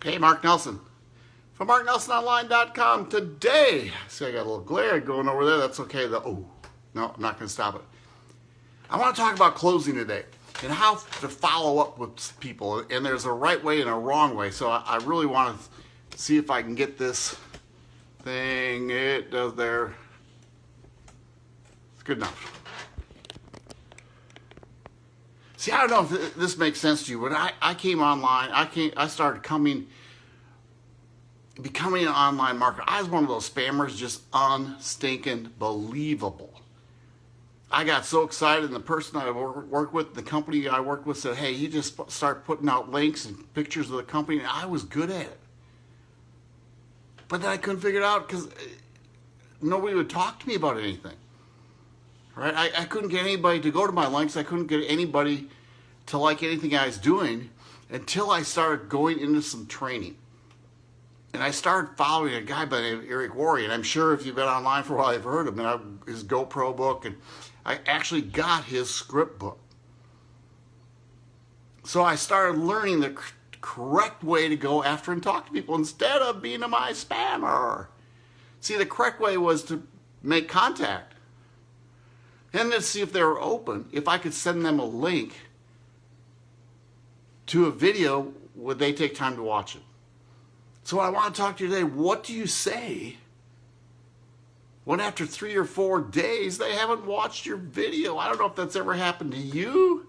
Hey, Mark Nelson from MarkNelsonOnline.com. Today, see, I got a little glare going over there. That's okay. No, I'm not going to stop it. I want to talk about closing today and how to follow up with people. And there's a right way and a wrong way. So I really want to see if I can get this thing. It does there. It's good enough. See, I don't know if this makes sense to you, but I came online. I started becoming an online marketer. I was one of those spammers, just unstinking believable. I got so excited, and the person I work with, the company I work with, said, "Hey, you just start putting out links and pictures of the company," and I was good at it. But then I couldn't figure it out because nobody would talk to me about anything. Right? I couldn't get anybody to go to my links. I couldn't get anybody to like anything I was doing until I started going into some training. And I started following a guy by the name of Eric Worre, and I'm sure if you've been online for a while, you've heard of him. His GoPro book, and I actually got his script book. So I started learning the correct way to go after and talk to people instead of being a my spammer. See, the correct way was to make contact. And to see if they were open, if I could send them a link to a video, would they take time to watch it? So I want to talk to you today. What do you say when after 3 or 4 days they haven't watched your video? I don't know if that's ever happened to you.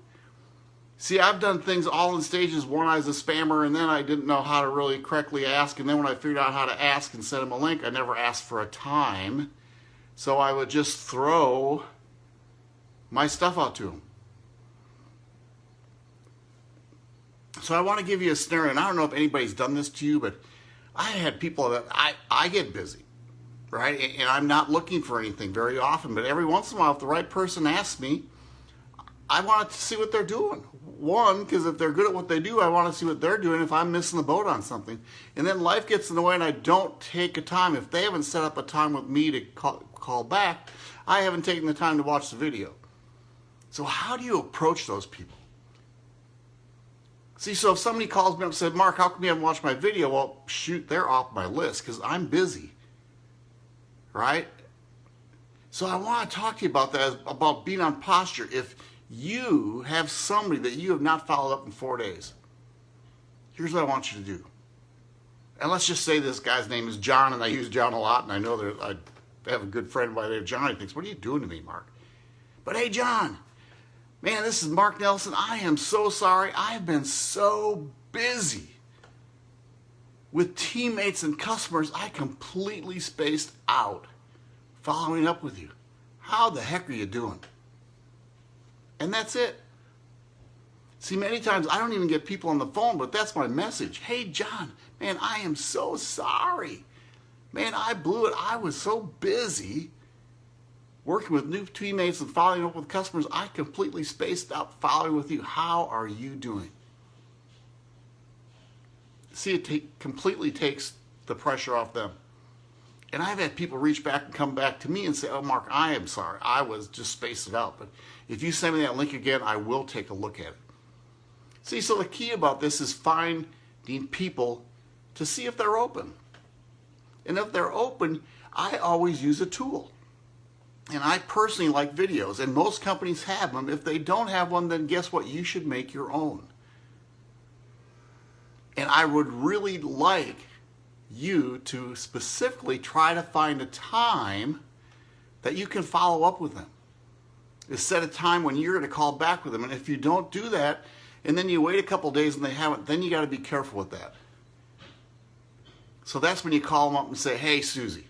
See, I've done things all in stages. One, I was a spammer, and then I didn't know how to really correctly ask. And then when I figured out how to ask and send them a link, I never asked for a time. So I would just throw my stuff out to them. So I want to give you a scenario, and I don't know if anybody's done this to you, but I had people that I get busy, right? And I'm not looking for anything very often, but every once in a while, if the right person asks me, I want to see what they're doing. One, because if they're good at what they do, I want to see what they're doing if I'm missing the boat on something. And then life gets in the way and I don't take a time. If they haven't set up a time with me to call back, I haven't taken the time to watch the video. So how do you approach those people? See, so if somebody calls me up and said, "Mark, how come you haven't watched my video?" Well, shoot, they're off my list because I'm busy, right? So I want to talk to you about that, about being on posture. If you have somebody that you have not followed up in 4 days, here's what I want you to do. And let's just say this guy's name is John, and I use John a lot, and I know that I have a good friend by the name of John. He thinks, "What are you doing to me, Mark?" But hey, John, man, this is Mark Nelson. I am so sorry. I've been so busy with teammates and customers, I completely spaced out following up with you. How the heck are you doing? And that's it. See, many times I don't even get people on the phone, but that's my message. "Hey, John, man, I am so sorry. Man, I blew it. I was so busy working with new teammates and following up with customers, I completely spaced out following with you. How are you doing?" See, it completely takes the pressure off them. And I've had people reach back and come back to me and say, "Oh, Mark, I am sorry. I was just spacing out. But if you send me that link again, I will take a look at it." See, so the key about this is finding people to see if they're open. And if they're open, I always use a tool. And I personally like videos, and most companies have them. If they don't have one, then guess what? You should make your own. And I would really like you to specifically try to find a time that you can follow up with them. Set a time when you're going to call back with them. And if you don't do that, and then you wait a couple days and they haven't, then you got to be careful with that. So that's when you call them up and say, "Hey, Susie,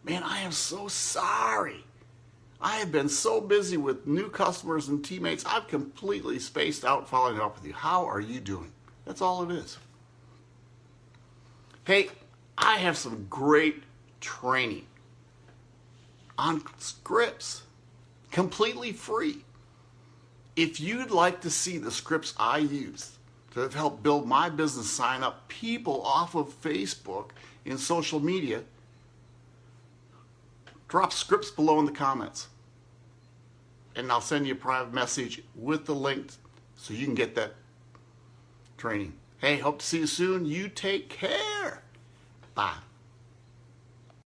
man, I am so sorry. I have been so busy with new customers and teammates, I've completely spaced out following up with you. How are you doing?" That's all it is. Hey, I have some great training on scripts, completely free. If you'd like to see the scripts I use to help build my business, sign up people off of Facebook and social media, drop scripts below in the comments. And I'll send you a private message with the link so you can get that training. Hey, hope to see you soon. You take care. Bye.